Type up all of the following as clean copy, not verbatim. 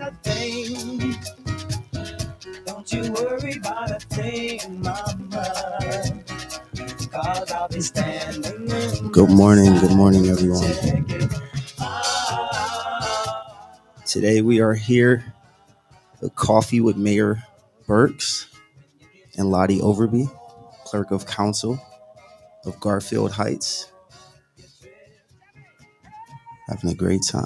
a thing. Don't you worry about a thing, mama. Cause I'll be standing in. Good morning, everyone. Today we are here for coffee with Mayor Burks and Lottie Overby, Clerk of Council of Garfield Heights. Having a great time.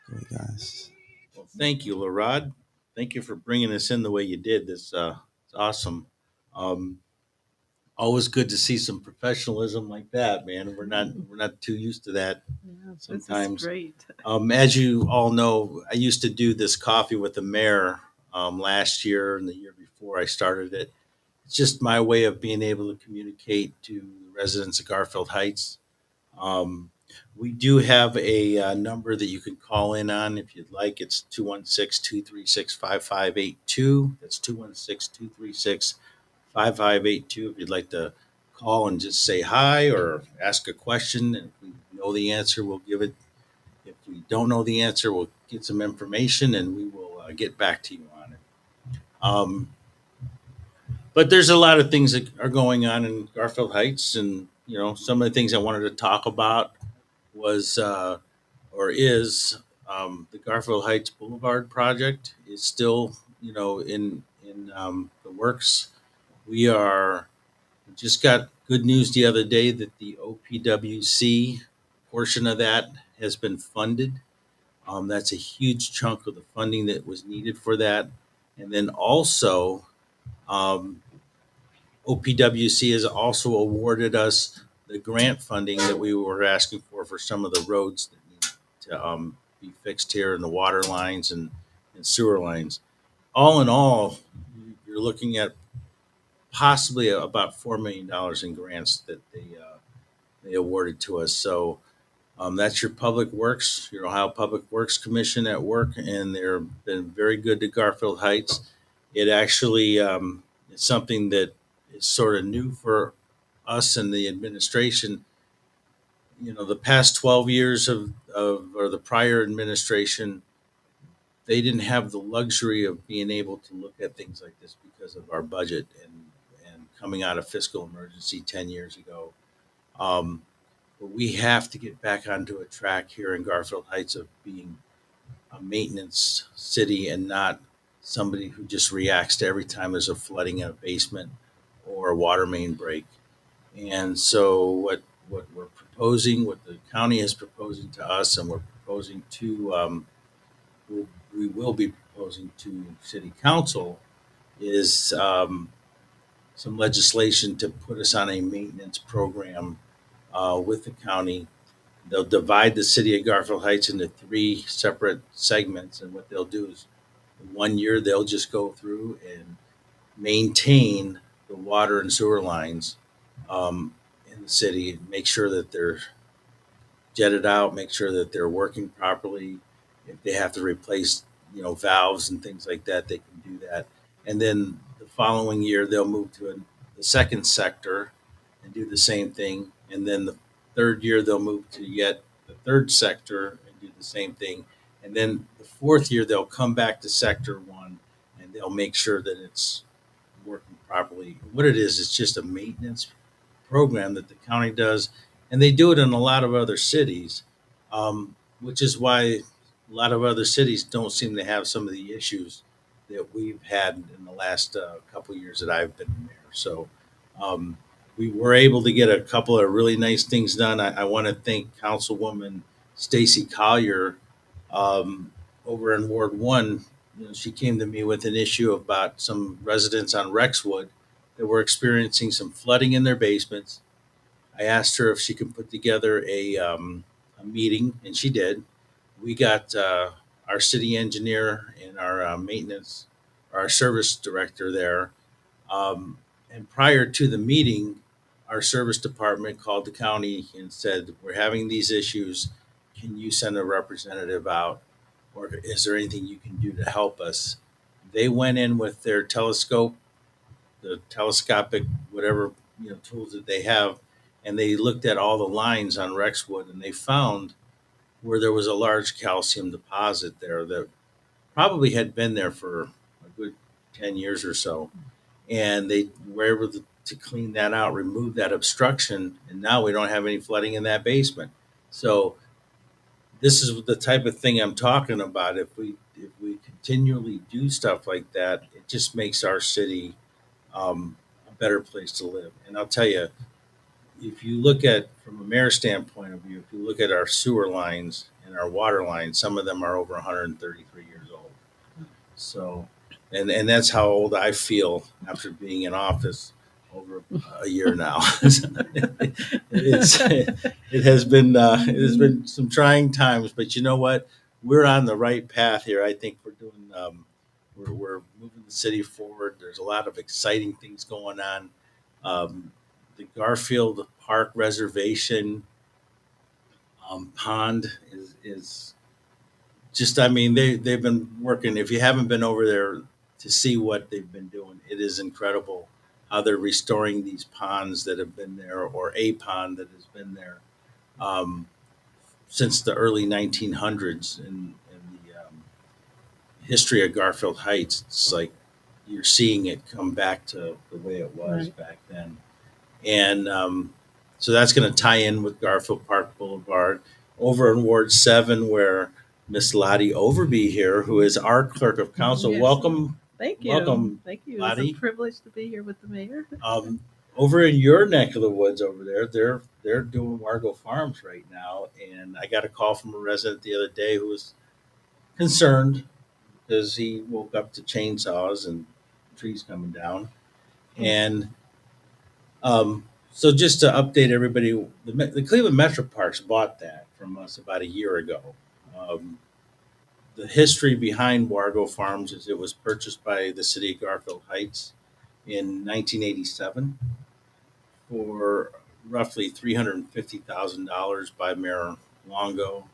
Great guys. Well, thank you, Larod. Thank you for bringing us in the way you did. This it's awesome. Um, Always good to see some professionalism like that, man. We're not too used to that sometimes. This is great. As you all know, I used to do this coffee with the mayor last year and the year before I started it. It's just my way of being able to communicate to the residents of Garfield Heights. Um, we do have a number that you can call in on if you'd like. It's 216-236-5582. That's 216-236-5582. If you'd like to call and just say hi or ask a question, and if we know the answer, we'll give it. If we don't know the answer, we'll get some information and we will get back to you on it. But there's a lot of things that are going on in Garfield Heights, and some of the things I wanted to talk about was or is the Garfield Heights Boulevard project is still in the works. We just got good news the other day that the OPWC portion of that has been funded. That's a huge chunk of the funding that was needed for that, and then also um, OPWC has also awarded us the grant funding that we were asking for some of the roads that need to be fixed here, and the water lines and sewer lines. All in all, you're looking at possibly about $4 million in grants that they awarded to us. So that's your Public Works, your Ohio Public Works Commission at work, and they've been very good to Garfield Heights. It actually is something that is sort of new for us and the administration. The past 12 years or the prior administration, they didn't have the luxury of being able to look at things like this because of our budget and coming out of fiscal emergency 10 years ago. Um, but we have to get back onto a track here in Garfield Heights of being a maintenance city and not somebody who just reacts to every time there's a flooding in a basement or a water main break. And so what we're proposing, what the county is proposing to us, and we're proposing to we will be proposing to city council is some legislation to put us on a maintenance program with the county. They'll divide the city of Garfield Heights into three separate segments, and what they'll do is 1 year they'll just go through and maintain the water and sewer lines in the city, make sure that they're jetted out, make sure that they're working properly. If they have to replace, valves and things like that, they can do that. And then the following year, they'll move to the second sector and do the same thing. And then the third year, they'll move to yet the third sector and do the same thing. And then the fourth year, they'll come back to sector one and they'll make sure that it's working properly. What it is, it's just a maintenance program that the county does, and they do it in a lot of other cities, which is why a lot of other cities don't seem to have some of the issues that we've had in the last couple of years that I've been there. So we were able to get a couple of really nice things done. I want to thank Councilwoman Stacy Collier over in Ward 1. She came to me with an issue about some residents on Rexwood that were experiencing some flooding in their basements. I asked her if she could put together a meeting, and she did. We got our city engineer and our maintenance, our service director there. And prior to the meeting, our service department called the county and said, "We're having these issues. Can you send a representative out? Or is there anything you can do to help us?" They went in with their telescope, the telescopic whatever tools that they have, and they looked at all the lines on Rexwood, and they found where there was a large calcium deposit there that probably had been there for a good 10 years or so. And they were able to clean that out, remove that obstruction, and now we don't have any flooding in that basement. So this is the type of thing I'm talking about. If we continually do stuff like that, it just makes our city a better place to live. And I'll tell you, if you look at from a mayor standpoint of view, if you look at our sewer lines and our water lines, some of them are over 133 years old. So, and that's how old I feel after being in office over a year now. It has been some trying times, but you know what? We're on the right path here. I think we're moving the city forward. There's a lot of exciting things going on. The Garfield Park Reservation pond is just, I mean, they've been working. If you haven't been over there to see what they've been doing, it is incredible how they're restoring these ponds that have been there, or a pond that has been there um, since the early 1900s in the history of Garfield Heights. It's like you're seeing it come back to the way it was Right. back then. And so that's going to tie in with Garfield Park Boulevard over in Ward 7, where Miss Lottie Overby here, who is our clerk of council. Yes. Welcome, Thank you. welcome, Thank you. Lottie. It's a privilege to be here with the mayor. Over in your neck of the woods over there, they're doing Wargo Farms right now, and I got a call from a resident the other day who was concerned because he woke up to chainsaws and trees coming down, and so just to update everybody, the Cleveland Metro Parks bought that from us about a year ago. Um, the history behind Wargo Farms is it was purchased by the city of Garfield Heights in 1987 for roughly $350,000 by Mayor Longo,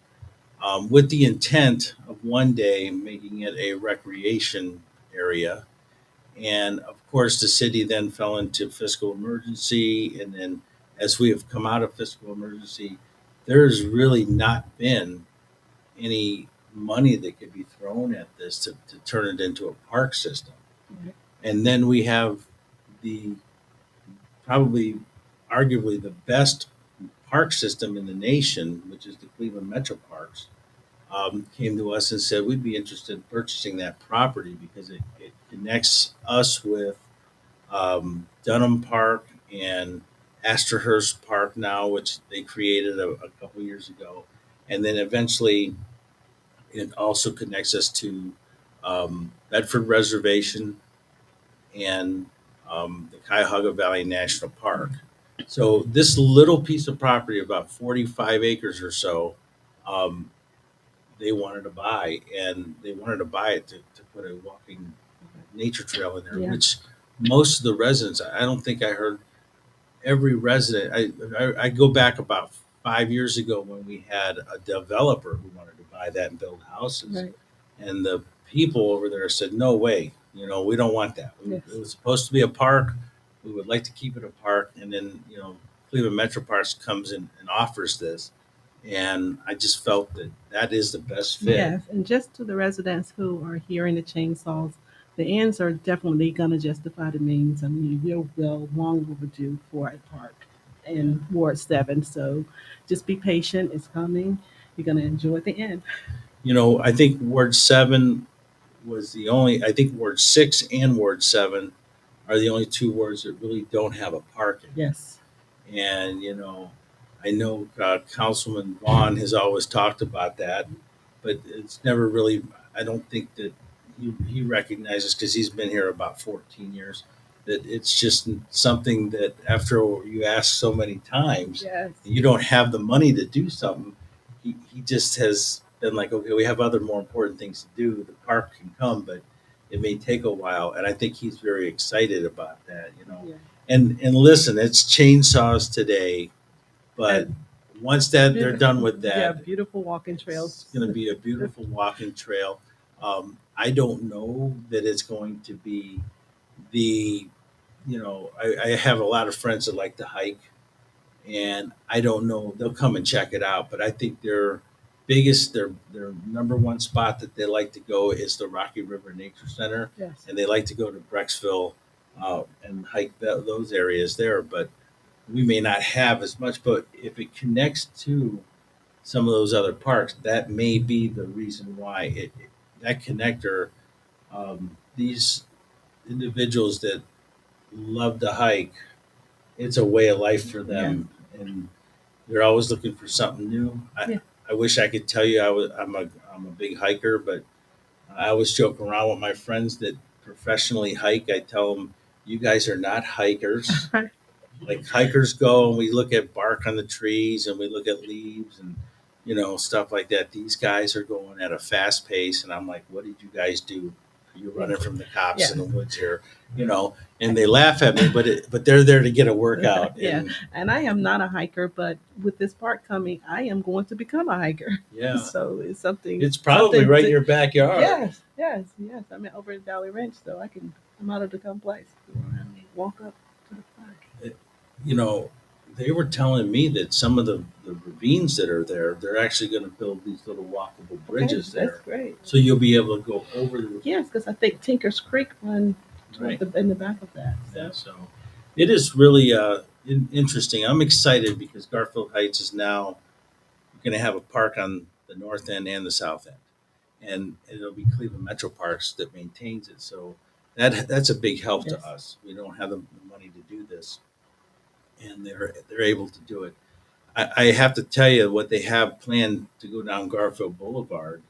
with the intent of one day making it a recreation area. And of course, the city then fell into fiscal emergency. And then, as we have come out of fiscal emergency, there's really not been any money that could be thrown at this to turn it into a park system. Right. And then we have the probably arguably the best park system in the nation, which is the Cleveland Metro Parks, came to us and said we'd be interested in purchasing that property because it connects us with Dunham Park and Astorhurst Park now, which they created a couple years ago. And then eventually it also connects us to Bedford Reservation and the Cuyahoga Valley National Park. So this little piece of property, about 45 acres or so, um, they wanted to buy, and they wanted to buy it to put a walking nature trail in there, Yeah. which most of the residents, I don't think I heard every resident. I go back about 5 years ago when we had a developer who wanted to buy that and build houses, Right. and the people over there said, "No way, we don't want that. Yes. It was supposed to be a park. We would like to keep it a park." And then Cleveland Metro Parks comes in and offers this, and I just felt that that is the best fit. Yes, and just to the residents who are hearing the chainsaws, the ends are definitely going to justify the means. I mean, we're well long overdue for a park in Ward 7. So just be patient. It's coming. You're going to enjoy the end. I think Ward 7 was the only. I think Ward 6 and Ward 7 are the only two wards that really don't have a park in. Yes. And I know Councilman Vaughn has always talked about that, but it's never really. I don't think that he recognizes, because he's been here about 14 years, that it's just something that after you ask so many times, Yes. and you don't have the money to do something. He just has been like, okay, we have other more important things to do. The park can come, but it may take a while. And I think he's very excited about that. Yeah. And listen, it's chainsaws today, but And once that they're done with Yeah, that, beautiful walking trails. it's going to be a beautiful walking trail. I don't know that it's going to be the, I have a lot of friends that like to hike, and I don't know, they'll come and check it out, but I think biggest, their number one spot that they like to go is the Rocky River Nature Center, Yes. and they like to go to Brecksville and hike those areas there. But we may not have as much. But if it connects to some of those other parks, that may be the reason why that connector. These individuals that love to hike, it's a way of life for them, and they're always looking for something new. Yeah. I wish I could tell you I'm a big hiker, but I always joke around with my friends that professionally hike. I tell them, you guys are not hikers. Like hikers go and we look at bark on the trees and we look at leaves and stuff like that. These guys are going at a fast pace, and I'm like, what did you guys do? You're running from the cops Yeah. in the woods here, and they laugh at me, but they're there to get a workout. Yeah. And And I am not a hiker, but with this park coming, I am going to become a hiker. yeah, So it's something. it's probably something right in to- your backyard. Yes, yes, yes. I'm over at Valley Ranch, so I can come out of the complex, go around and walk up to the park. you know, they were telling me that some of the ravines that are there, they're actually going to build these little walkable bridges Okay, there. That's great. So you'll be able to go over the Yes, because I think Tinker's Creek run right. in the back of that. Yeah, So so it is really interesting. I'm excited because Garfield Heights is now going to have a park on the north end and the south end, and it'll be Cleveland Metro Parks that maintains it. So that's a big help Yes. to us. We don't have the money to do this, and they're able to do it. I have to tell you what they have planned to go down Garfield Boulevard.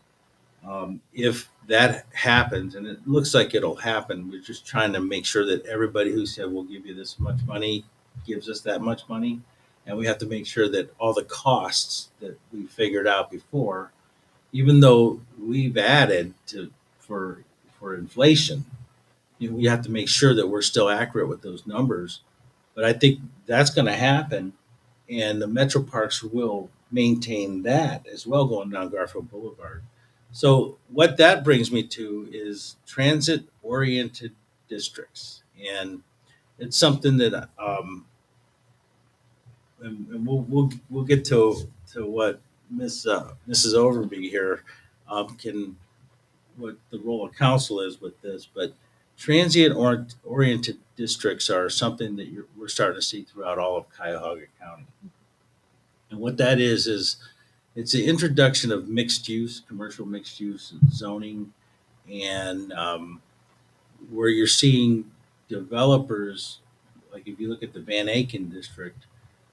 If that happens, and it looks like it'll happen, we're just trying to make sure that everybody who said we'll give you this much money gives us that much money. And we have to make sure that all the costs that we figured out before, even though we've added to for inflation, we have to make sure that we're still accurate with those numbers. But I think that's going to happen, and the metro parks will maintain that as well going down Garfield Boulevard. So what that brings me to is transit oriented districts, and it's something that and we'll get to what Mrs. Overby here can what the role of council is with this, but transient oriented districts are something that we're starting to see throughout all of Cuyahoga County. And what that is it's the introduction of mixed use, commercial mixed use zoning, and where you're seeing developers, like if you look at the Van Aken district,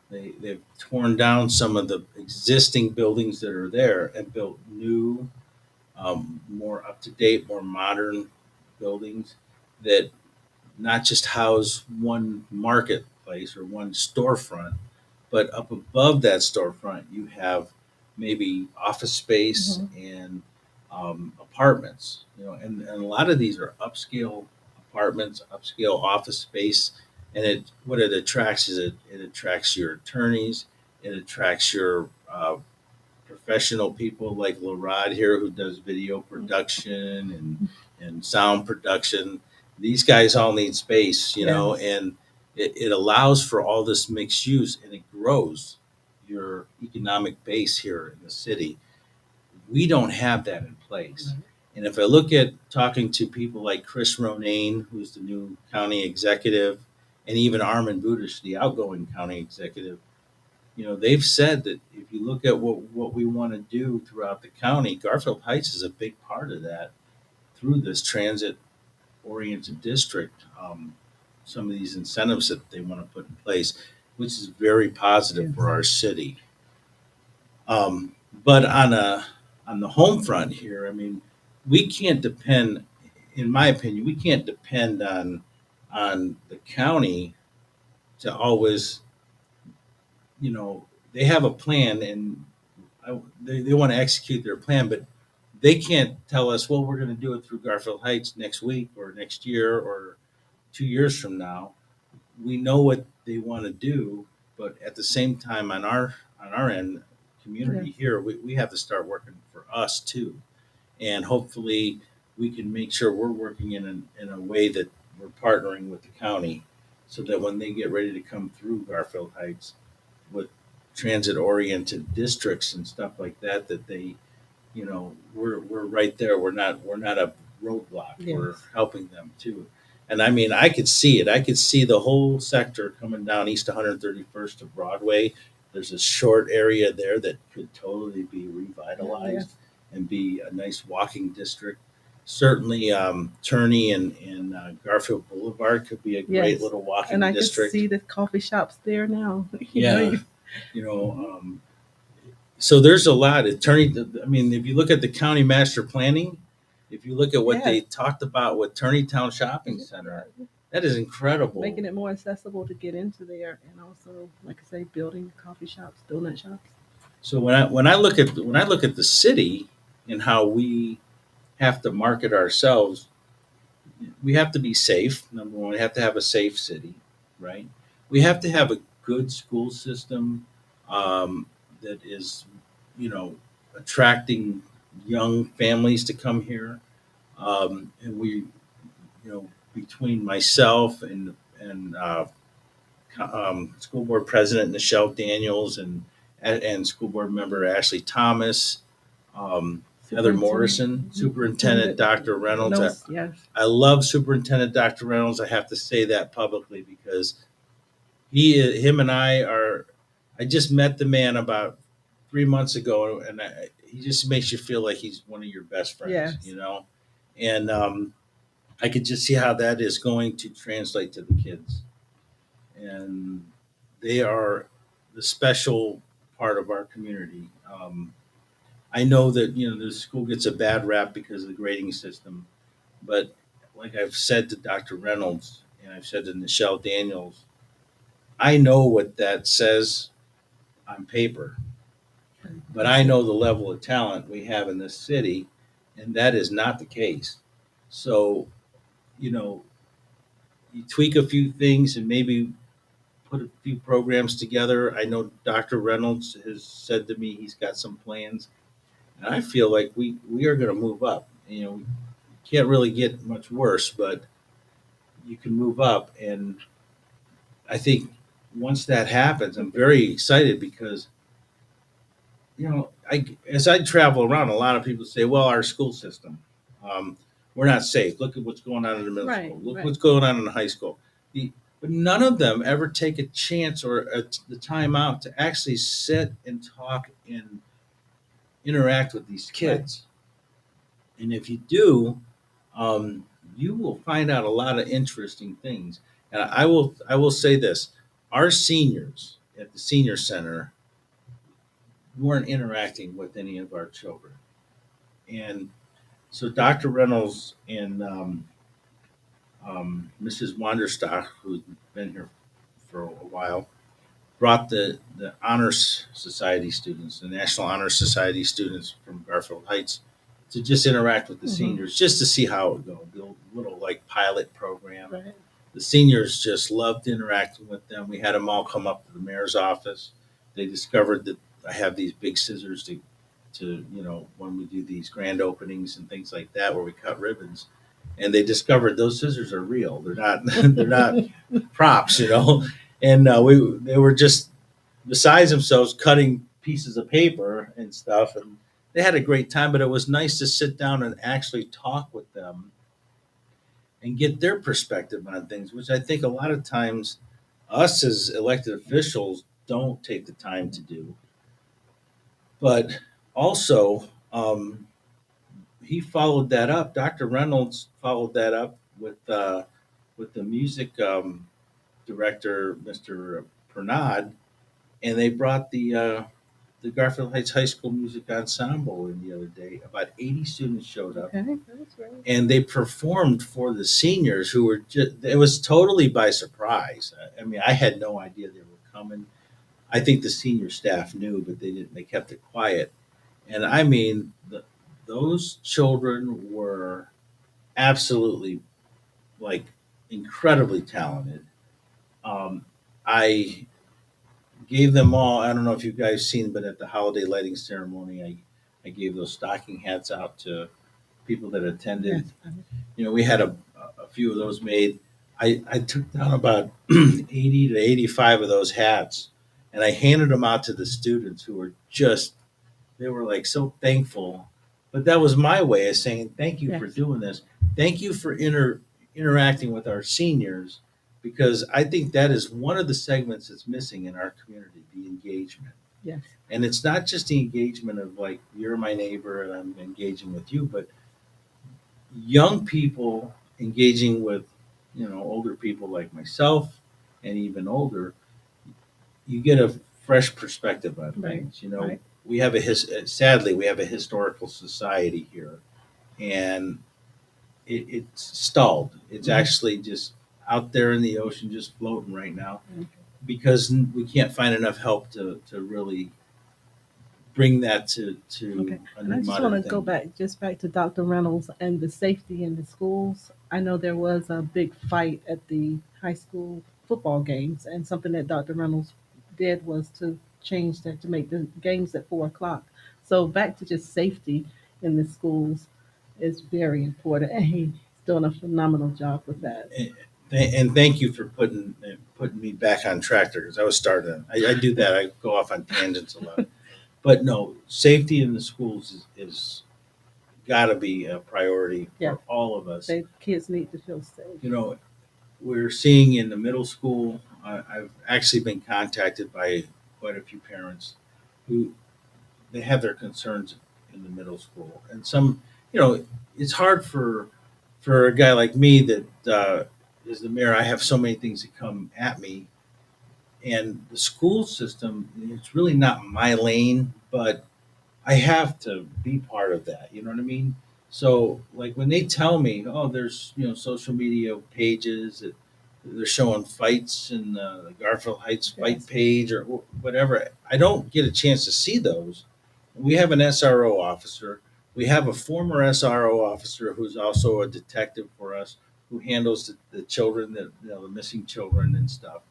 they've torn down some of the existing buildings that are there and built new, more up to date, more modern buildings that not just house one marketplace or one storefront, but up above that storefront, you have maybe office space and apartments. And a lot of these are upscale apartments, upscale office space. And what it attracts is it attracts your attorneys, it attracts your professional people like Lorad here who does video production and sound production. These guys all need space, and it allows for all this mixed use and it grows your economic base here in the city. We don't have that in place. Right. And if I look at talking to people like Chris Ronayne, who's the new county executive, and even Armin Budish, the outgoing county executive, they've said that if you look at what we want to do throughout the county, Garfield Heights is a big part of that through this transit oriented district. Some of these incentives that they want to put in place, which is very positive for our city. But on the home front here, I mean, we can't depend, in my opinion, we can't depend on the county to always, they have a plan and they want to execute their plan, but they can't tell us, well, we're going to do it through Garfield Heights next week or next year or 2 years from now. We know what they want to do, but at the same time, on our end, community here, we have to start working for us too, and hopefully we can make sure we're working in a way that we're partnering with the county, so that when they get ready to come through Garfield Heights with transit oriented districts and stuff like that, that they, we're right there. We're not a roadblock. Yes. We're helping them too. And I mean, I could see it. I could see the whole sector coming down East 131st to Broadway. There's a short area there that could totally be revitalized Yes. and be a nice walking district. Certainly, Turney and Garfield Boulevard could be a great Yes. little walking And I can district. see the coffee shops there now. Yeah, you know, so there's a lot. I mean, if you look at the county master planning, if you look at what they Yes. talked about with Turneytown Shopping Center, that is incredible. Making it more accessible to get into there, and also, like I say, building coffee shops, donut shops. So when I look at the city and how we have to market ourselves, we have to be safe. Number one, we have to have a safe city, right? We have to have a good school system that is, you know, attracting young families to come here. And between myself and school board president Nichelle Daniels and school board member Ashley Thomas, Heather Morrison, Superintendent Dr. Reynolds. Yes. I love Superintendent Dr. Reynolds. I have to say that publicly because him and I are. I just met the man about 3 months ago, and he just makes you feel like he's one of your best friends. Yes. And I could just see how that is going to translate to the kids, and they are the special part of our community. I know that the school gets a bad rap because of the grading system, but like I've said to Dr. Reynolds and I've said to Nichelle Daniels, I know what that says on paper, but I know the level of talent we have in this city, and that is not the case. So, you tweak a few things and maybe put a few programs together. I know Dr. Reynolds has said to me he's got some plans, and I feel like we are going to move up. We can't really get much worse, but you can move up, and I think once that happens, I'm very excited because as I travel around, a lot of people say, "Well, our school system, we're not safe. Look at what's going on in the middle Right, school. Look right. what's going on in the high school." But none of them ever take a chance or the time out to actually sit and talk and interact with these kids. And if you do, you will find out a lot of interesting things. And I will say this: our seniors at the senior center weren't interacting with any of our children, and so Dr. Reynolds and Mrs. Wanderstock, who's been here for a while, brought the Honors Society students, the National Honor Society students from Garfield Heights, to just interact with the seniors, just to see how it would go. The little like pilot program. Right. The seniors just loved interacting with them. We had them all come up to the mayor's office. They discovered that I have these big scissors to when we do these grand openings and things like that where we cut ribbons, and they discovered those scissors are real. They're not they're not props, And they were just besides themselves cutting pieces of paper and stuff, and they had a great time. But it was nice to sit down and actually talk with them and get their perspective on things, which I think a lot of times us as elected officials don't take the time to do. But also, he followed that up. Dr. Reynolds followed that up with the music director, Mr. Pernod, and they brought the Garfield Heights High School Music Ensemble in the other day. About 80 students showed up, Okay, that's right. and they performed for the seniors who were it was totally by surprise. I mean, I had no idea they were coming. I think the senior staff knew, but they didn't. They kept it quiet. And I mean, those children were absolutely like incredibly talented. I gave them all. I don't know if you guys seen, but at the holiday lighting ceremony, I gave those stocking hats out to people that attended. Yes. We had a few of those made. I took down about 80 to 85 of those hats, and I handed them out to the students who were just, they were like so thankful. But that was my way of saying thank you for Yes. doing this. Thank you for interacting with our seniors, because I think that is one of the segments that's missing in our community, the engagement. Yes. And it's not just the engagement of like, you're my neighbor and I'm engaging with you, but young people engaging with, older people like myself and even older. You get a fresh perspective on Right. things. Right. We have sadly, we have a historical society here, and it's stalled. It's Mhm. actually just out there in the ocean, just floating right now, Mhm. because we can't find enough help to really bring that to Okay. a And I new just want modern to go thing. back to Dr. Reynolds and the safety in the schools. I know there was a big fight at the high school football games, and something that Dr. Reynolds did was to change that to make the games at 4 o'clock. So back to just safety in the schools is very important, and he's doing a phenomenal job with that. And thank you for putting me back on track there, because I was starting. I do that. I go off on tangents a lot. But no, safety in the schools is got to be a priority Yes, for all of us. they kids need to feel safe. You know, we're seeing in the middle school. I've actually been contacted by quite a few parents who they have their concerns in the middle school, and some, it's hard for a guy like me that is the mayor. I have so many things that come at me, and the school system. It's really not my lane, but I have to be part of that. You know what I mean? So, like when they tell me, oh, there's social media pages that they're showing fights in the Garfield Heights fight Yes. page or whatever, I don't get a chance to see those. We have an SRO officer. We have a former SRO officer who's also a detective for us, who handles the children, the missing children and stuff.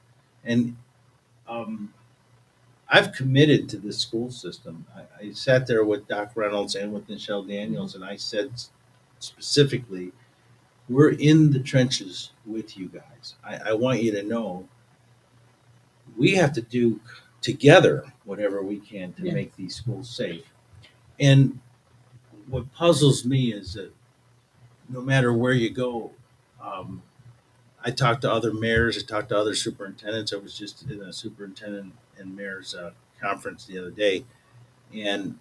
And um, I've committed to this school system. I sat there with Doc Reynolds and with Michelle Daniels, and I said specifically, we're in the trenches with you guys. I want you to know we have to do together whatever we can to Yes. make these schools safe. And what puzzles me is that no matter where you go, um, I talked to other mayors, I talked to other superintendents. I was just in a superintendent and mayor's conference the other day, and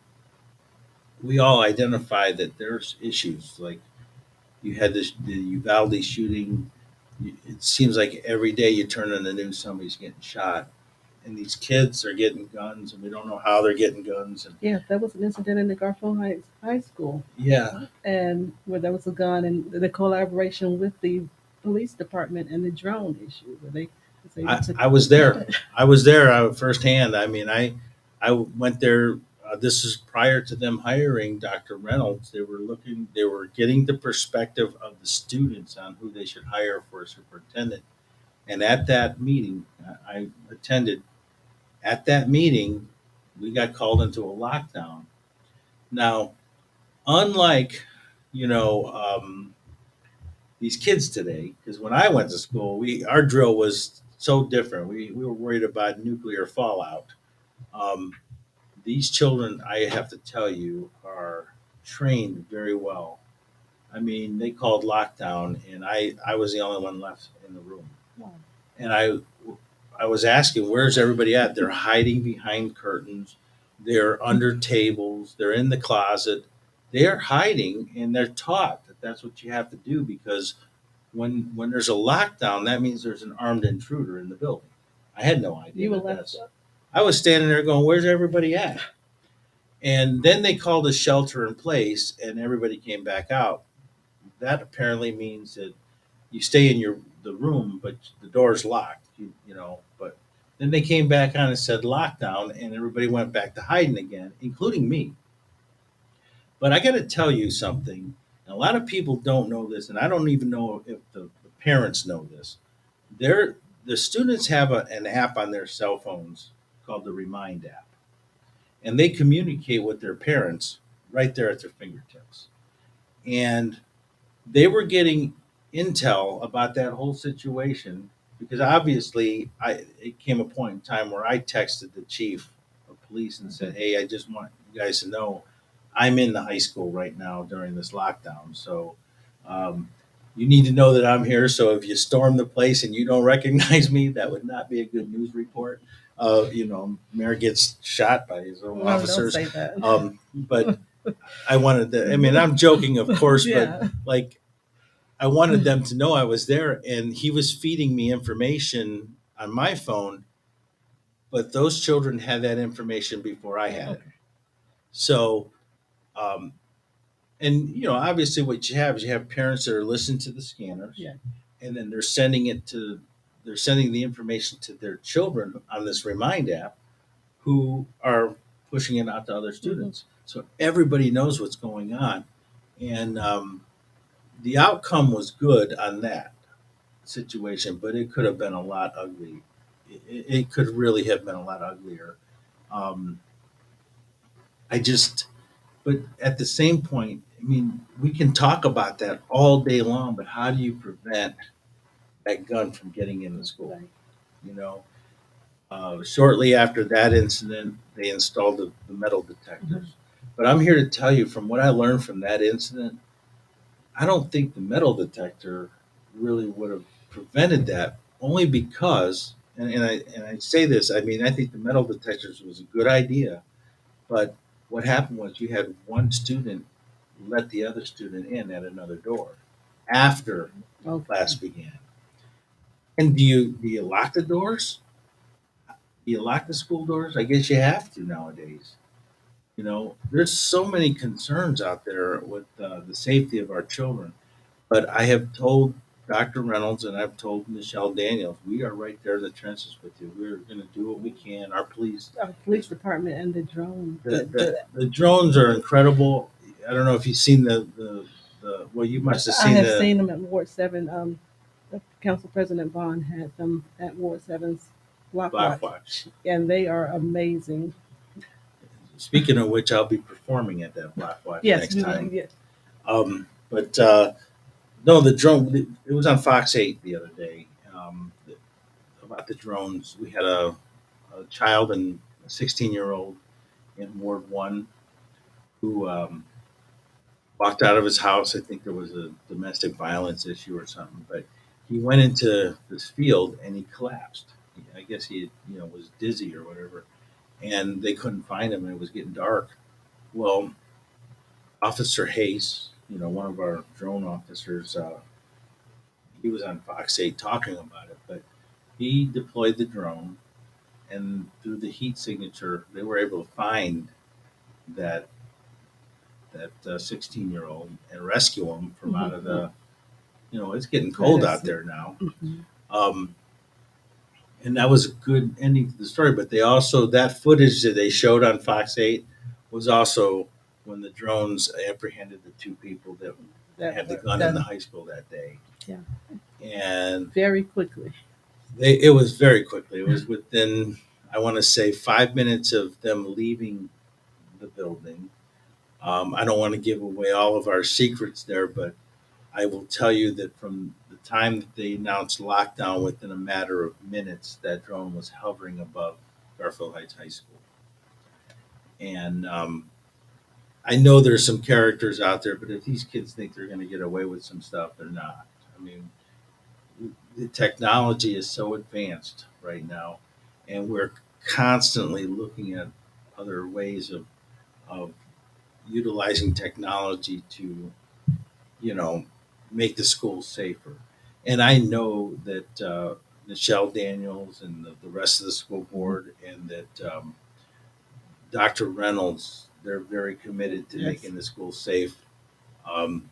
we all identify that there's issues. Like you had the Uvalde shooting. It seems like every day you turn on the news, somebody's getting shot, and these kids are getting guns, and we don't know how they're getting guns. And Yeah, there was an incident in the Garfield Heights High School, yeah, and where there was a gun, and the collaboration with the police department and the drone issue, where they was able to. I was there. I was there firsthand. I mean, I went there. This is prior to them hiring Dr. Reynolds. They were looking. They were getting the perspective of the students on who they should hire for a superintendent. And at that meeting, I attended. At that meeting, we got called into a lockdown. Now, unlike you know these kids today, because when I went to school, our drill was so different. We were worried about nuclear fallout. Um, these children, I have to tell you, are trained very well. I mean, they called lockdown, and I was the only one left in the room. Wow. And I was asking, where's everybody at? They're hiding behind curtains. They're under tables. They're in the closet. They're hiding, and they're taught that that's what you have to do, because when there's a lockdown, that means there's an armed intruder in the building. I had no idea You were that left. that's. I was standing there going, "Where's everybody at?" And then they called a shelter in place, and everybody came back out. That apparently means that you stay in the room, but the door's locked. But then they came back on and said lockdown, and everybody went back to hiding again, including me. But I got to tell you something. A lot of people don't know this, and I don't even know if the parents know this. The students have an app on their cell phones called the Remind app, and they communicate with their parents right there at their fingertips. And they were getting intel about that whole situation because obviously it came a point in time where I texted the chief of police and said, "Hey, I just want you guys to know I'm in the high school right now during this lockdown, so um, you need to know that I'm here. So if you storm the place and you don't recognize me, that would not be a good news report. Mayor gets shot by his own No, don't officers. say that. But I wanted to. I mean, I'm joking, of course, Yeah. but like I wanted them to know I was there, and he was feeding me information on my phone. But those children had that information before I had it. Okay. So, um, and obviously, what you have is you have parents that are listening to the scanners, Yeah. and then they're sending the information to their children on this Remind app, who are pushing it out to other students. So everybody knows what's going on, and the outcome was good on that situation, but it could have been a lot ugly. It could really have been a lot uglier. Um, I just, but at the same point, I mean, we can talk about that all day long, but how do you prevent that gun from getting in the school? Right. You know, shortly after that incident, they installed the metal detectors. But I'm here to tell you, from what I learned from that incident, I don't think the metal detector really would have prevented that. Only because, and I say this, I mean, I think the metal detectors was a good idea, but what happened was you had one student let the other student in at another door after Okay. class began. And do you lock the doors? Do you lock the school doors? I guess you have to nowadays. There's so many concerns out there with the safety of our children. But I have told Dr. Reynolds and I've told Michelle Daniels, we are right there in the trenches with you. We're going to do what we can. Our police, Police department and the drone. the drones are incredible. I don't know if you've seen the well, you must have I seen have the seen them at Ward 7. The Council President Vaughn had them at Ward 7's Block Black Watch, Watch. and they are amazing. Speaking of which, I'll be performing at that Black Watch Yes, next we will. time. Yes. But no, the drone. It was on Fox 8 the other day. About the drones, we had a child and a 16-year-old in Ward 1 who walked out of his house. I think there was a domestic violence issue or something, but he went into this field and he collapsed. I guess he was dizzy or whatever, and they couldn't find him, and it was getting dark. Well, Officer Hayes, one of our drone officers, he was on Fox 8 talking about it, but he deployed the drone, and through the heat signature, they were able to find that 16-year-old and rescue him from out of the. It's getting cold out there now. Mhm. Um, and that was a good ending to the story. But they also, that footage that they showed on Fox 8 was also when the drones apprehended the two people that had the gun in the high school that day. Yeah. And Very quickly. it was very quickly. It was within, I want to say, 5 minutes of them leaving the building. I don't want to give away all of our secrets there, but I will tell you that from the time that they announced lockdown, within a matter of minutes, that drone was hovering above Garfield Heights High School. And I know there's some characters out there, but if these kids think they're going to get away with some stuff, they're not. I mean, the technology is so advanced right now, and we're constantly looking at other ways of utilizing technology to, you know, make the schools safer. And I know that Michelle Daniels and the rest of the school board and that Dr. Reynolds, they're very committed to Yes. making the schools safe, um,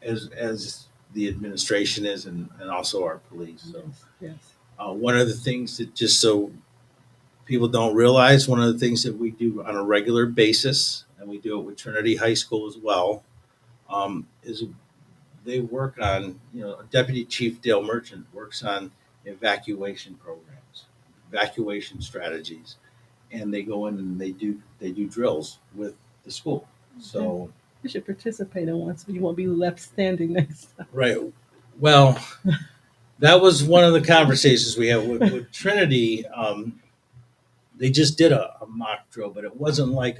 as the administration is, and also our police. So, Yes. Yes. one of the things that, just so people don't realize, one of the things that we do on a regular basis, and we do it with Trinity High School as well, is they work on, Deputy Chief Dale Merchant works on evacuation programs, evacuation strategies, and they go in and they do drills with the school. So You should participate in one so you won't be left standing next time. right, well, that was one of the conversations we had with Trinity. They just did a mock drill, but it wasn't like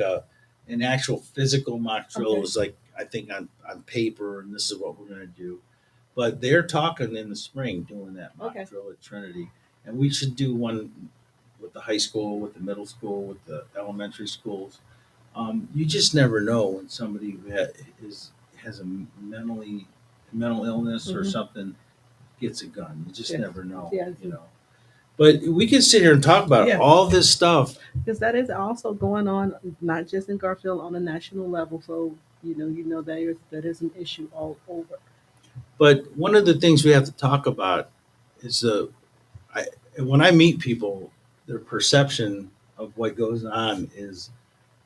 an actual physical mock drill. It Okay. was like, I think on paper, and this is what we're going to do. But they're talking in the spring doing that mock Okay. drill at Trinity, and we should do one with the high school, with the middle school, with the elementary schools. You just never know when somebody has a mental illness or Mhm. something gets a gun. You just Yes. never know, Yes. you know. But we can sit here and talk about Yeah. all this stuff. Because that is also going on, not just in Garfield, on a national level. So that is an issue all over. But one of the things we have to talk about is I, when I meet people, their perception of what goes on is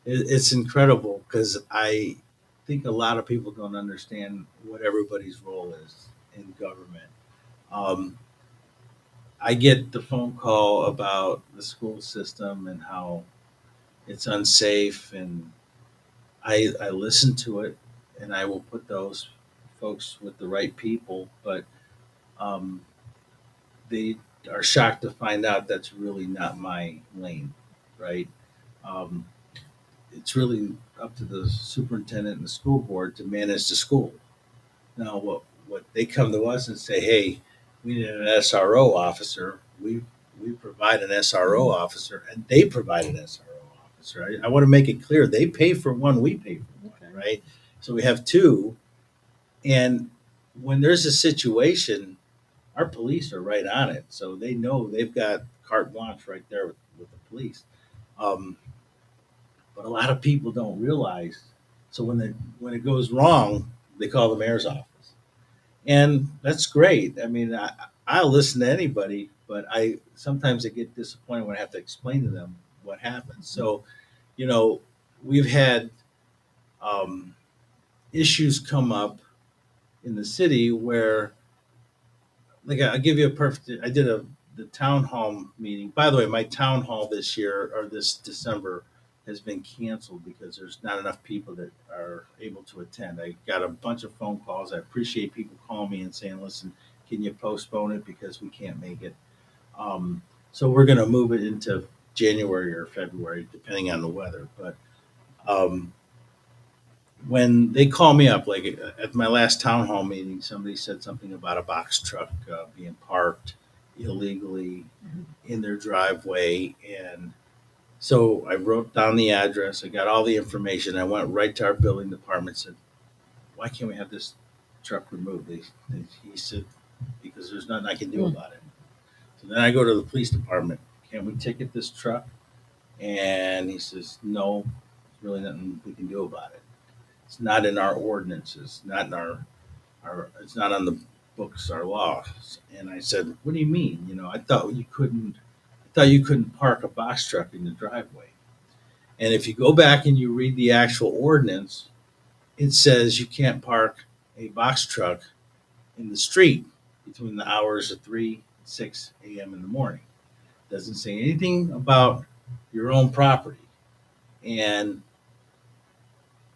it's incredible because I think a lot of people don't understand what everybody's role is in government. Um, I get the phone call about the school system and how it's unsafe, and I listen to it, and I will put those folks with the right people, but um, they are shocked to find out that's really not my lane, right? Um, it's really up to the superintendent and the school board to manage the school. Now, what they come to us and say, hey, we need an SRO officer. We provide an SRO officer, and they provide an SRO officer. I want to make it clear they pay for one, we pay for one, Okay. right? So we have two, and when there's a situation, our police are right on it, so they know they've got carte blanche right there with the police. Um, but a lot of people don't realize. So when it goes wrong, they call the mayor's office, and that's great. I mean, I'll listen to anybody, but I sometimes I get disappointed when I have to explain to them what happened. So, you know, we've had um, issues come up in the city where, like, I'll give you a perfect. I did the town hall meeting. By the way, my town hall this year or this December has been canceled because there's not enough people that are able to attend. I got a bunch of phone calls. I appreciate people calling me and saying, "Listen, can you postpone it because we can't make it?" So we're going to move it into January or February, depending on the weather. But um, when they call me up, like at my last town hall meeting, somebody said something about a box truck being parked illegally in their driveway. And so I wrote down the address, I got all the information. I went right to our building department, said, why can't we have this truck removed? He said, because there's nothing I can do about it. So then I go to the police department, can we ticket this truck? And he says, no, there's really nothing we can do about it. It's not in our ordinances, not in our it's not on the books, our laws. And I said, what do you mean? You know, I thought you couldn't park a box truck in the driveway. And if you go back and you read the actual ordinance, it says you can't park a box truck in the street between the hours of 3 and 6 a.m. in the morning. It doesn't say anything about your own property. And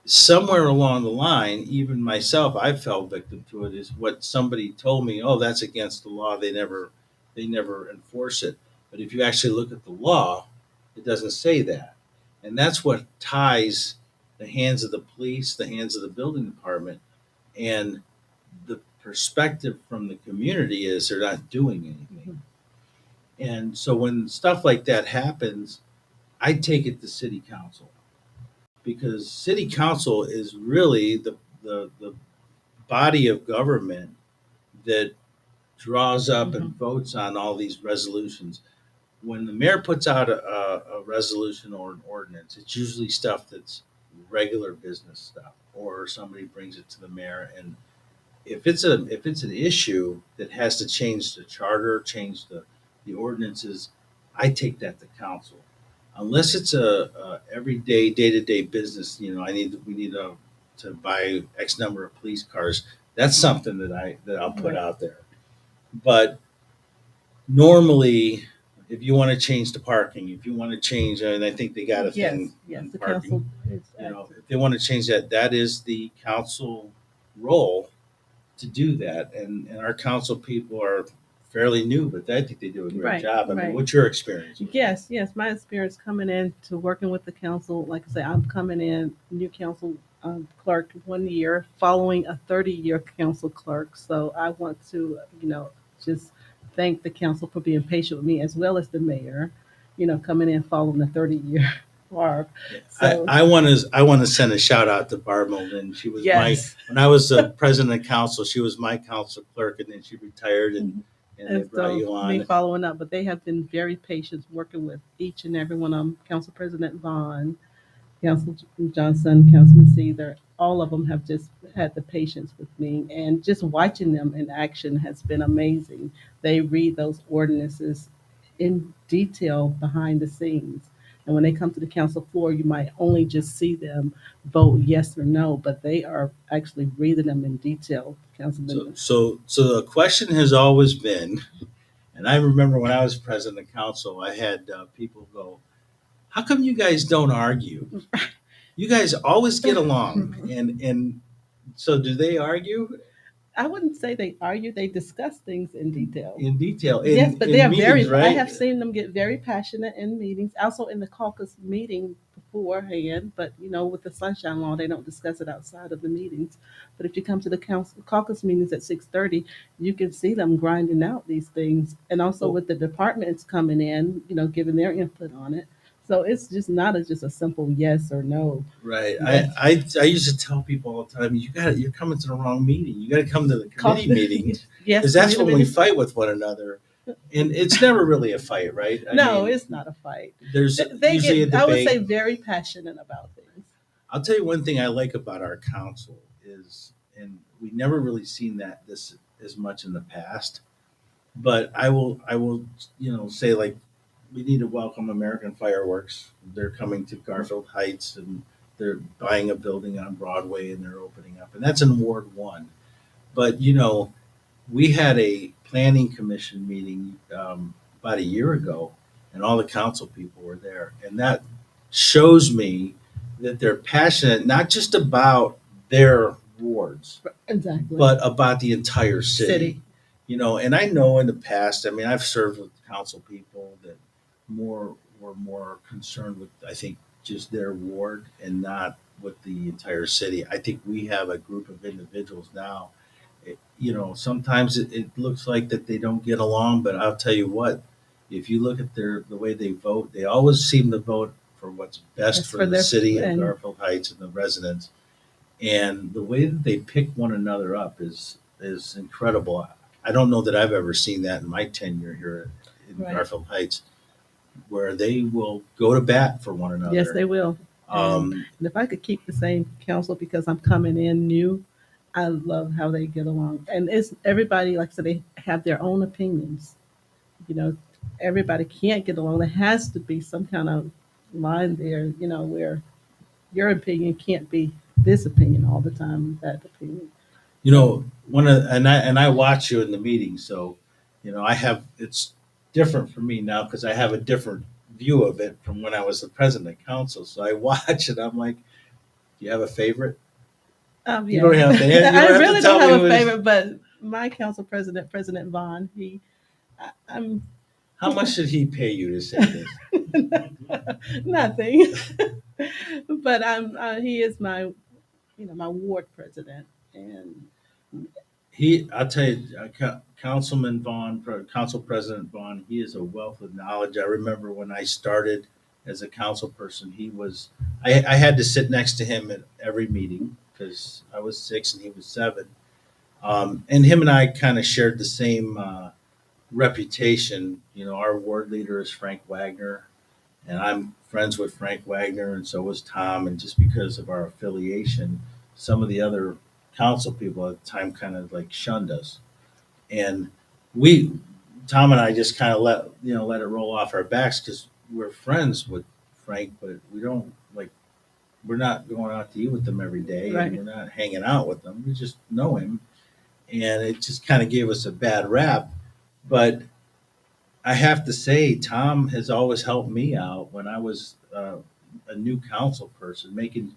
somewhere along the line, even myself, I fell victim to it. Is what somebody told me. Oh, that's against the law. They never enforce it. But if you actually look at the law, it doesn't say that, and that's what ties the hands of the police, the hands of the building department, and the perspective from the community is they're not doing anything. And so when stuff like that happens, I take it to city council because city council is really the body of government that draws up and votes on all these resolutions. When the mayor puts out a resolution or an ordinance, it's usually stuff that's regular business stuff, or somebody brings it to the mayor. And if it's an issue that has to change the charter, change the ordinances, I take that to council. Unless it's a everyday, day to day business, you know, we need to buy X number of police cars. That's something that I'll put Right. out there. But normally, if you want to change the parking, if you want to change, and I think they got a Yes, thing yes, on the parking. council is You know, active. if they want to change that, that is the council role to do that. And our council people are fairly new, but I think they do a great Right, job. I mean, right. what's your experience with it? Yes. My experience coming in to working with the council, like I say, I'm coming in new council clerk 1 year, following a 30-year council clerk. So I want to, just thank the council for being patient with me, as well as the mayor, coming in following a 30-year mark. Yeah. So I want to send a shout out to Barb Molden. She was my yes, when I was the president of council. She was my council clerk, and then she retired, and they and brought so you me on. following up, but they have been very patient working with each and every one of them. Council President Vaughn, Council Johnson, Councilman Seether, all of them have just had the patience with me, and just watching them in action has been amazing. They read those ordinances in detail behind the scenes. And when they come to the council floor, you might only just see them vote yes or no, but they are actually reading them in detail, Councilman. So the question has always been, and I remember when I was president of council, I had people go, "How come you guys don't argue? You guys always get along." And so, do they argue I wouldn't say they argue, they discuss things in detail. in detail Yes, but they in are very, meetings, I right? have seen them get very passionate in meetings, also in the caucus meeting beforehand. But, with the sunshine law, they don't discuss it outside of the meetings. But if you come to the council caucus meetings at 6:30, you can see them grinding out these things. And also Well, with the departments coming in, giving their input on it. So it's just not just a simple yes or no. right. Yes. I used to tell people all the time, you're coming to the wrong meeting. You got to come to the committee meetings Yes, because that's committee when we meetings. fight with one another. And it's never really a fight, right? I No, mean, it's not a fight. there's They usually a get, I would say, debate. very passionate about things. I'll tell you one thing I like about our council is, and we never really seen that this as much in the past, but I will, say like we need to welcome American Fireworks. They're coming to Garfield Heights and they're buying a building on Broadway and they're opening up, and that's in Ward One. But we had a planning commission meeting about a year ago, and all the council people were there, and that shows me that they're passionate not just about their wards, Exactly. but about the entire city. City. And I know in the past, I mean, I've served with council people that were more concerned with, I think, just their ward and not with the entire city. I think we have a group of individuals now. Sometimes it looks like that they don't get along, but I'll tell you what, if you look at the way they vote, they always seem to vote for what's best That's for for the their city of and Garfield Heights and the residents. And the way that they pick one another up is incredible. I don't know that I've ever seen that in my tenure here in right. Garfield Heights, where they will go to bat for one another. Yes, they will. And if I could keep the same council because I'm coming in new, I love how they get along. And it's everybody, like I said, they have their own opinions. You know, everybody can't get along. There has to be some kind of line there, where your opinion can't be this opinion all the time, that opinion. So, One of and I watch you in the meeting, so I have it's different for me now because I have a different view of it from when I was the president of council. So I watch it. I'm like, do you have a favorite? You yeah, don't have to. You I don't have to really don't tell me have who a it is. favorite, but my council president, President Vaughn, I'm How much did he pay you to say this? nothing, but he is my, my ward president, and I'll tell you, Councilman Vaughn, Council President Vaughn, he is a wealth of knowledge. I remember when I started as a council person, I had to sit next to him at every meeting because I was 6 and he was 7. And him and I kind of shared the same reputation. Our ward leader is Frank Wagner, and I'm friends with Frank Wagner, and so was Tom. And just because of our affiliation, some of the other council people at the time kind of like shunned us, and we, Tom and I, just kind of let it roll off our backs because we're friends with Frank, but we don't like we're not going out to eat with them every day, and right, we're not hanging out with them. We just know him, and it just kind of gave us a bad rap, but I have to say, Tom has always helped me out when I was a new council person, making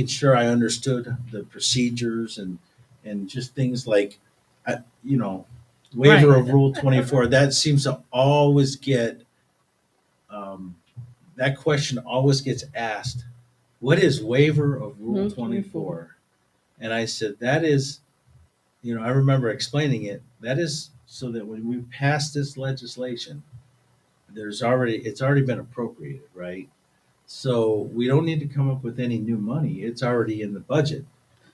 sure I understood the procedures and just things like, I, you know, waiver Right. of Rule 24. That seems to always get, um, that question always gets asked. What is waiver of Rule Rule 24? And I said, that is, I remember explaining it. That is so that when we pass this legislation, it's already been appropriated, right? So we don't need to come up with any new money. It's already in the budget.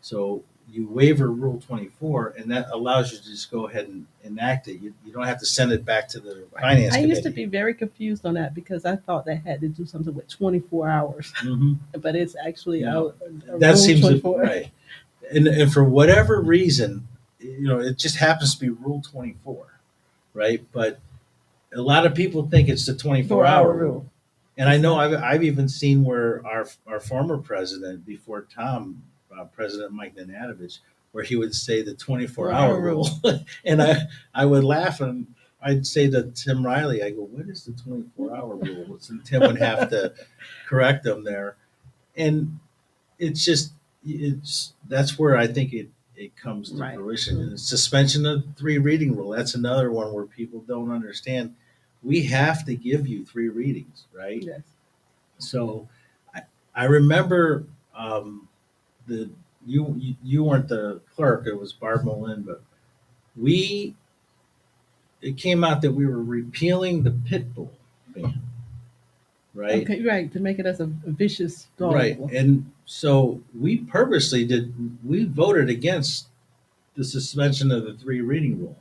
So you waiver Rule 24, and that allows you to just go ahead and enact it. You don't have to send it back to the finance I used to committee. be very confused on that because I thought they had to do something with 24 hours, Mhm. but it's actually No, a that rule seems 24. right. And for whatever reason, it just happens to be Rule 24, right? But a lot of people think it's the 24-hour rule. And I know I've even seen where our former president before Tom, President Mike Nanadovich, where he would say the 24-hour rule, and I would laugh and I'd say to Tim Riley, I go, "What is the 24-hour rule?" And Tim would have to correct him there, and it's that's where I think it comes to Right. fruition. And suspension of the three reading rule. That's another one where people don't understand. We have to give you three readings, right? Yes. So I remember the you weren't the clerk, it was Barb Molin, but we it came out that we were repealing the pit bull ban, right? Okay, right, to make it as a vicious dog. Right. And so we voted against the suspension of the three reading rule.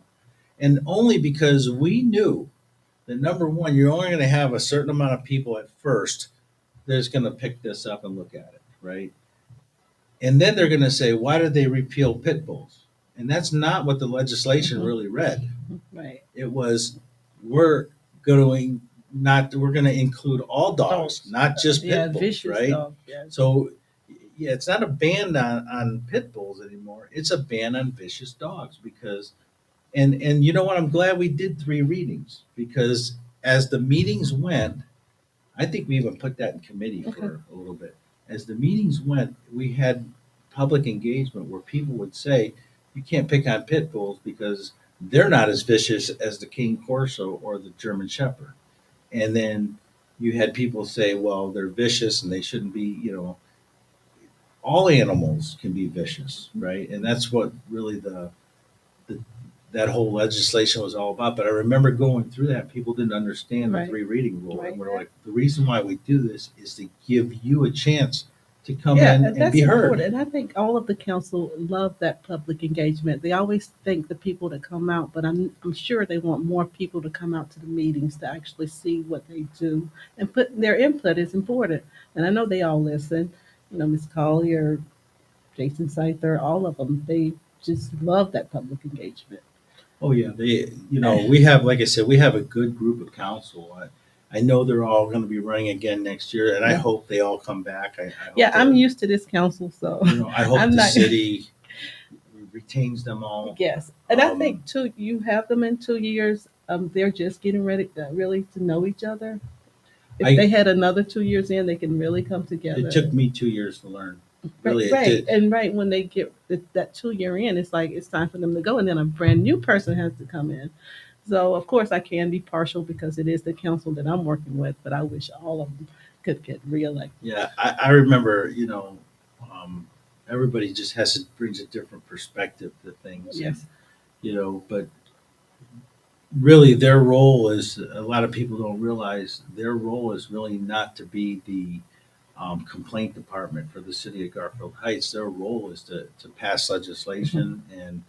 And only because we knew that number one, you're only going to have a certain amount of people at first that's going to pick this up and look at it, right? And then they're going to say, why did they repeal pit bulls? And that's not what the legislation really read. Right. It was, we're going we're going to include all dogs, not just pit bulls, vicious right? dog. Yes. So, yeah, it's not a ban on pit bulls anymore. It's a ban on vicious dogs because, and you know what? I'm glad we did three readings because as the meetings went, I think we even put that in committee for a little bit. As the meetings went, we had public engagement where people would say, you can't pick on pit bulls because they're not as vicious as the King Corso or the German Shepherd. And then you had people say, well, they're vicious and they shouldn't be, all animals can be vicious, right? And that's what really the that whole legislation was all about. But I remember going through that, people didn't understand the Right. three reading rule. Right. And we're like, the reason why we do this is to give you a chance to come Yeah, in and and that's be heard. important. And I think all of the council love that public engagement. They always thank the people that come out, but I'm sure they want more people to come out to the meetings to actually see what they do and put their input is important. And I know they all listen. Ms. Collier, Jason Scyther, all of them. They just love that public engagement. Oh yeah, we have, like I said, we have a good group of council. I know they're all going to be running again next year, and I hope they all come back. I hope Yeah, that, I'm used to this council, so I hope I'm the not- city retains them all. yes. And I Um, think too, you have them in 2 years. They're just getting ready really to know each other. If they had another 2 years in, they can really come together. It took me 2 years to learn. Really, right. it did. And right when they get that 2 year in, it's like it's time for them to go, and then a brand new person has to come in. So of course I can be partial because it is the council that I'm working with, but I wish all of them could get reelected. Yeah, I remember, everybody just brings a different perspective to things. Yes. But really their role is, a lot of people don't realize their role is really not to be the complaint department for the city of Garfield Heights. Their role is to pass legislation and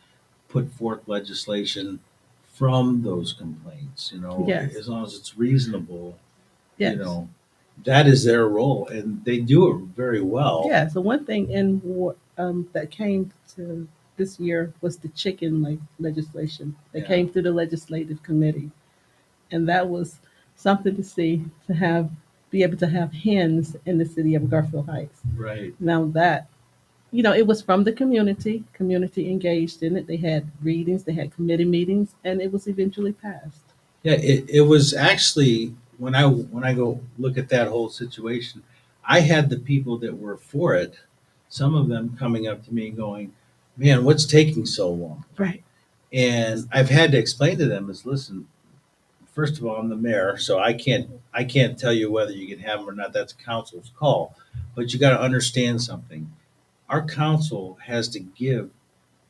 put forth legislation from those complaints, Yes. as long as it's reasonable, Yes. that is their role, and they do it very well. Yeah. So one thing that came to this year was the chicken legislation that Yeah. came through the legislative committee, and that was something to see be able to have hens in the city of Garfield Heights. Right. Now that it was from the community engaged in it. They had readings, they had committee meetings, and it was eventually passed. Yeah, it was actually, when I go look at that whole situation, I had the people that were for it, some of them coming up to me going, "Man, what's taking so long?" Right. And I've had to explain to them is, listen, first of all, I'm the mayor, so I can't tell you whether you can have them or not. That's council's call. But you got to understand something. Our council has to give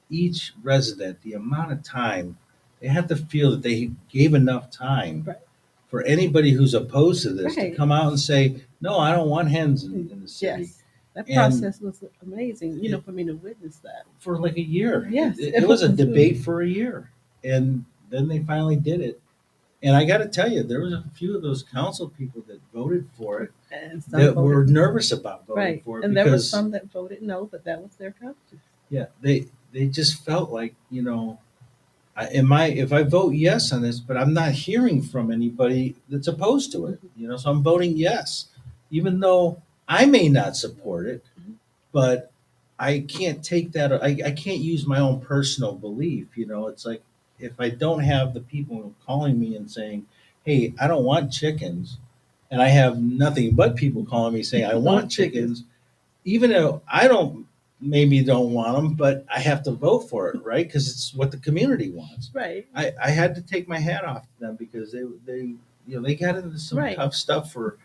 each resident the amount of time. They have to feel that they gave enough time Right. for anybody who's opposed to this to Right. come out and say, no, I don't want hens in the city. Yes. That And process was amazing, for me to witness that. for like a year. Yes, It was a debate for a year. And then they finally did it. And I got to tell you, there was a few of those council people that voted for it And some that were voted, nervous about voting right. for it And there were because, some that voted no, but that was their conscience. yeah, they just felt like, if I vote yes on this, but I'm not hearing from anybody that's opposed to it, so I'm voting yes, even though I may not support it, Mhm. but I can't take that. I can't use my own personal belief. It's like if I don't have the people calling me and saying, "Hey, I don't want chickens," and I have nothing but people calling me saying, "I want chickens," even though I maybe don't want them, but I have to vote for it, right? Because it's what the community wants. Right. I had to take my hat off to them because they got into some Right. tough stuff for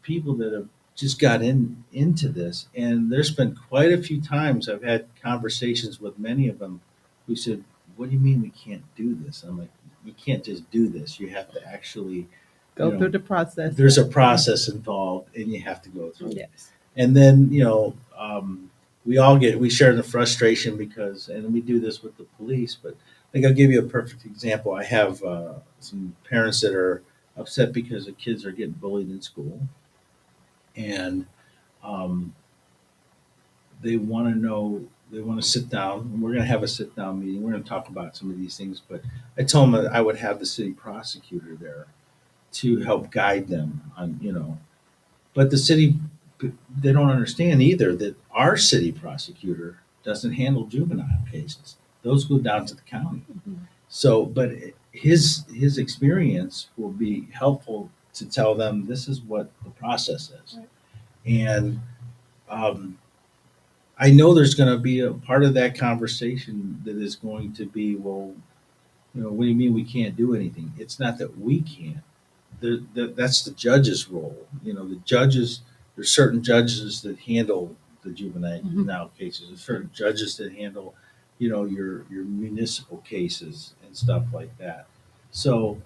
people that have just got into this. And there's been quite a few times I've had conversations with many of them who said, "What do you mean we can't do this?" I'm like, "You can't just do this. You have to actually Go through the process. there's a process involved, and you have to go through it." Yes. And then, we share the frustration because, and we do this with the police, but I think I'll give you a perfect example. I have some parents that are upset because the kids are getting bullied in school, and um, they want to sit down, and we're going to have a sit down meeting. We're going to talk about some of these things, but I told them that I would have the city prosecutor there to help guide them on. But the city, they don't understand either that our city prosecutor doesn't handle juvenile cases. Those go down to the county. Mhm. So, but his experience will be helpful to tell them this is what the process is. Right. And um, I know there's going to be a part of that conversation that is going to be, well, what do you mean we can't do anything? It's not that we can't. That's the judge's role. The judges. There's certain judges that handle the juvenile Mhm. cases. There's certain judges that handle, your municipal cases and stuff like that. So,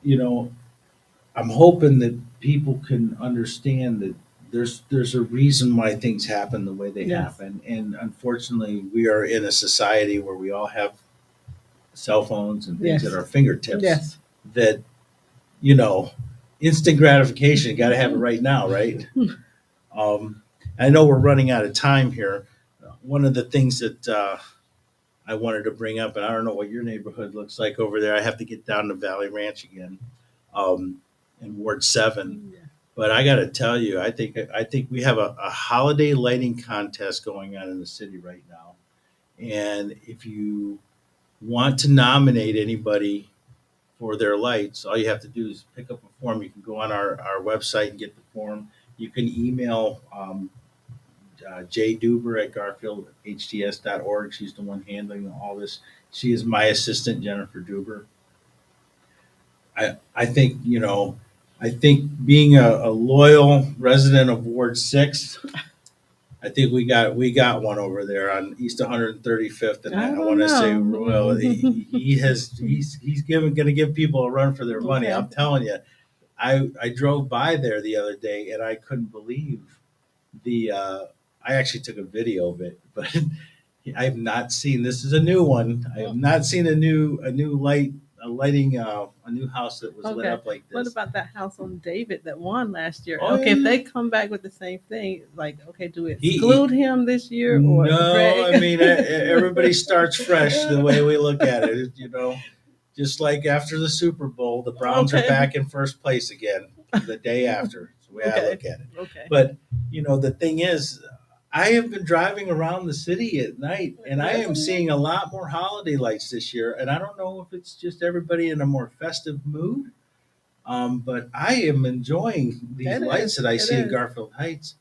you know, I'm hoping that people can understand that there's a reason why things happen the way they Yes. happen, and unfortunately, we are in a society where we all have cell phones and things Yes. at our fingertips. Yes. That you know, instant gratification. Got to have it right now, right? Um, I know we're running out of time here. One of the things that I wanted to bring up, and I don't know what your neighborhood looks like over there. I have to get down to Valley Ranch again, in Ward 7. Yeah. But I got to tell you, I think we have a holiday lighting contest going on in the city right now, and if you want to nominate anybody for their lights, all you have to do is pick up a form. You can go on our website and get the form. You can email Jay Duber at garfieldhts.org. She's the one handling all this. She is my assistant, Jennifer Duber. I think being a loyal resident of Ward 6, I think we got one over there on East 135th, and I don't want to say, know. well, he's going to give people a run for their money. Okay. I'm telling you, I drove by there the other day, and I couldn't believe the. I actually took a video of it, but I have not seen. This is a new one. I have not seen a new lighting a new house that was lit Okay. up like What this. about that house on David that won last year? Oh, Okay, if yeah. they come back with the same thing, like, okay, do we He- exclude him this year or No, Greg? I mean everybody starts fresh the way we look at it. Just like after the Super Bowl, the Browns are Okay. back in first place again the day after. That's the way I Okay. look at it. Okay. But the thing is, I have been driving around the city at night, and I am seeing a lot more holiday lights this year. And I don't know if it's just everybody in a more festive mood, but I am enjoying these It lights is. that I It see in is. Garfield Heights.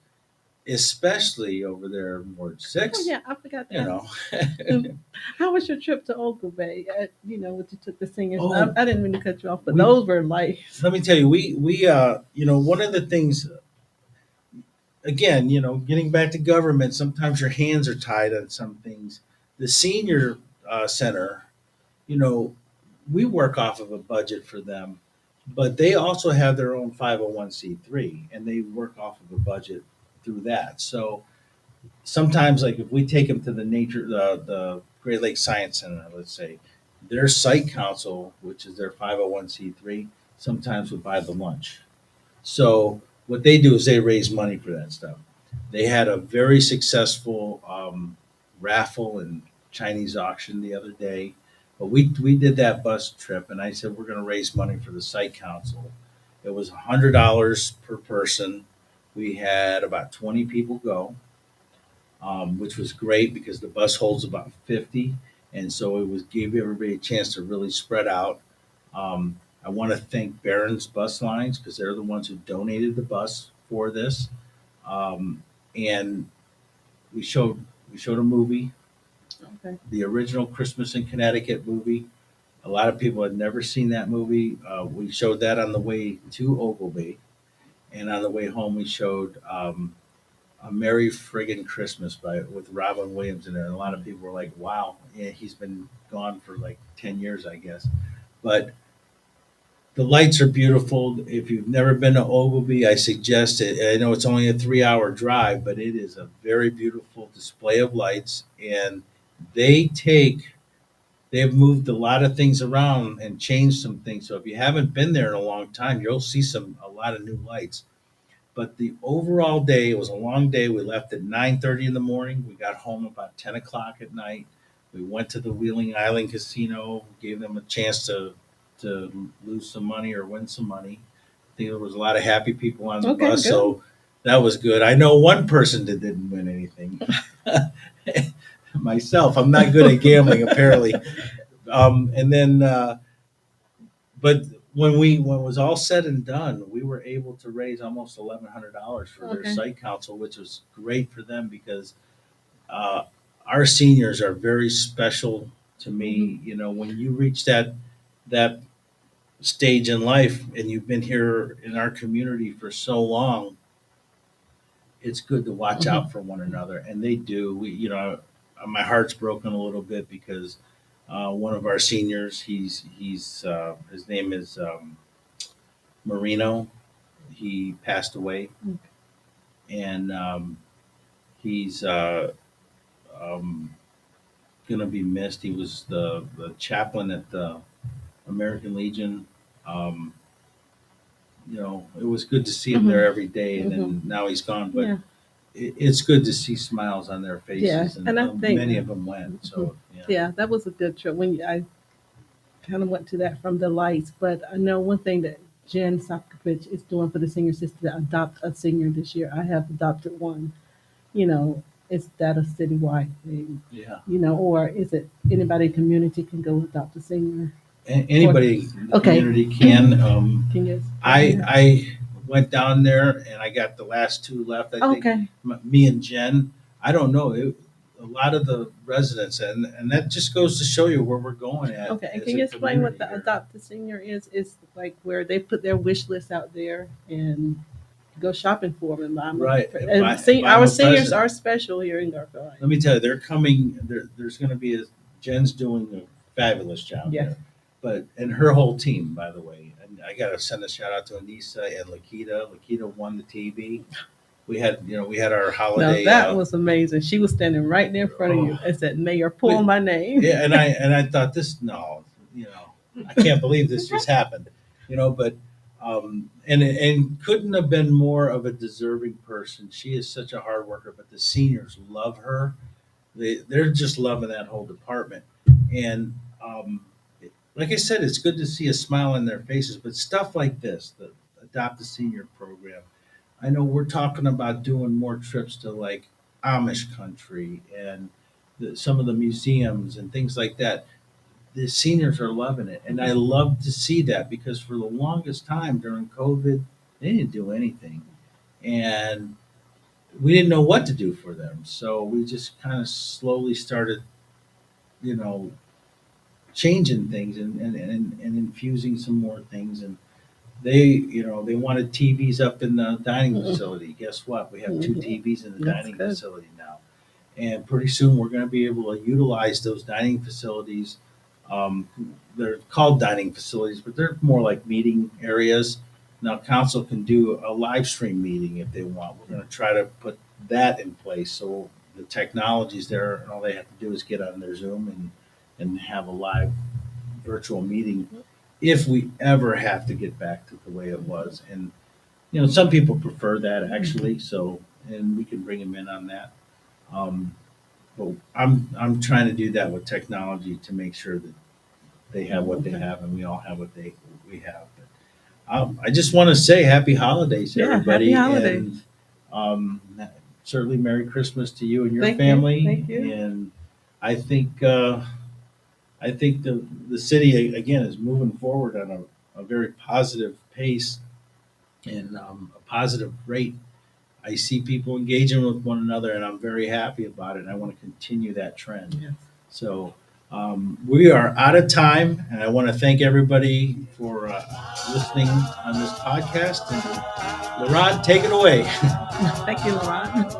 especially over there in Ward Oh 6, yeah, I forgot you that. know. How was your trip to Ogle Bay? When you took the singers. Oh, I didn't mean to cut you off, but we those were like, let me tell you, one of the things, again, getting back to government, sometimes your hands are tied on some things. The senior center, you know, we work off of a budget for them, but they also have their own 501(c)(3), and they work off of a budget through that. So sometimes, like if we take them to the Great Lakes Science Center, let's say, their site council, which is their 501(c)(3), sometimes would buy the lunch. So what they do is they raise money for that stuff. They had a very successful raffle and Chinese auction the other day. But we did that bus trip, and I said we're going to raise money for the site council. It was $100 per person. We had about 20 people go, which was great because the bus holds about 50, and so it was gave everybody a chance to really spread out. I want to thank Barron's Bus Lines because they're the ones who donated the bus for this. And we showed a movie, okay, the original Christmas in Connecticut movie. A lot of people had never seen that movie. We showed that on the way to Ogilvy, and on the way home we showed a Merry Friggin' Christmas with Robin Williams in there. And a lot of people were like, "Wow, yeah, he's been gone for like 10 years, I guess." But the lights are beautiful. If you've never been to Ogilvy, I suggest it. I know it's only a 3 hour drive, but it is a very beautiful display of lights. And they take, they've moved a lot of things around and changed some things. So if you haven't been there in a long time, you'll see a lot of new lights. But the overall day, it was a long day. We left at 9:30 in the morning. We got home about 10 o'clock at night. We went to the Wheeling Island Casino, gave them a chance to lose some money or win some money. I think there was a lot of happy people on the okay, bus, good. so that was good. I know one person that didn't win anything. Myself, I'm not good at gambling apparently. And then, but when it was all said and done, we were able to raise almost $1,100 for their Okay. site council, which was great for them because uh, our seniors are very special to me. When you reach that stage in life and you've been here in our community for so long, it's good to watch Mhm. out for one another, and they do. My heart's broken a little bit because one of our seniors, he's his name is Marino. He passed away, Okay. and he's um, gonna be missed. He was the chaplain at the American Legion. Um, it was good to see him there every day, and then now he's gone. But Yeah, it's good to see smiles on their yeah, faces, and and I think many of them went. So yeah, yeah, that was a good trip. I kind of went to that from the lights, but I know one thing that Jen Sopkovich is doing for the seniors is to adopt a senior this year. I have adopted one. You know, is that a citywide thing? yeah. Or is it anybody in the community can go adopt a senior? Anybody in the Okay. community can. Can you I explain that? I went down there and I got the last two left. I think Okay. me and Jen. I don't know. A lot of the residents, and that just goes to show you where we're going at. Okay. And as can a you explain what community the here. adopt a senior is? Is like where they put their wish list out there and go shopping for them and buy them. Right. And Buy 'em our a seniors present. are special here in Garfield Heights. Let me tell you, they're coming. There's going to be Jen's doing a fabulous job Yes. there, and her whole team, by the way. And I got to send a shout out to Anissa and Lakita. Lakita won the TV. We had our No, holiday. that was amazing. She was standing right there in front of you Oh. and said, "Mayor, pull my name." Yeah, and I thought this no, I can't believe this just happened, but and couldn't have been more of a deserving person. She is such a hard worker, but the seniors love her. They're just loving that whole department, and like I said, it's good to see a smile on their faces. But stuff like this, the Adopt a Senior program, I know we're talking about doing more trips to like Amish country and some of the museums and things like that. The seniors are loving it, and I love to see that because for the longest time during COVID, they didn't do anything, and we didn't know what to do for them. So we just kind of slowly started, you know, changing things and infusing some more things. And they wanted TVs up in the dining facility. Guess what? We have two TVs in the That's dining good. facility now. And pretty soon we're going to be able to utilize those dining facilities. Um, they're called dining facilities, but they're more like meeting areas. Now, council can do a live stream meeting if they want. We're going to try to put that in place so the technology's there, and all they have to do is get on their Zoom and have a live virtual meeting if we ever have to get back to the way it was. And some people prefer that actually, so and we can bring them in on that. Um, but I'm trying to do that with technology to make sure that they have what they Okay. have and we all have what we have. But, I just want to say happy holidays, Yeah, everybody, happy holidays. and um, certainly Merry Christmas to you and your Thank you, family. thank you. And I think I think the city again is moving forward on a very positive pace and a positive rate. I see people engaging with one another, and I'm very happy about it. And I want to continue that trend. Yes. So we are out of time, and I want to thank everybody for listening on this podcast. And Laurent, take it away. Thank you, Laurent.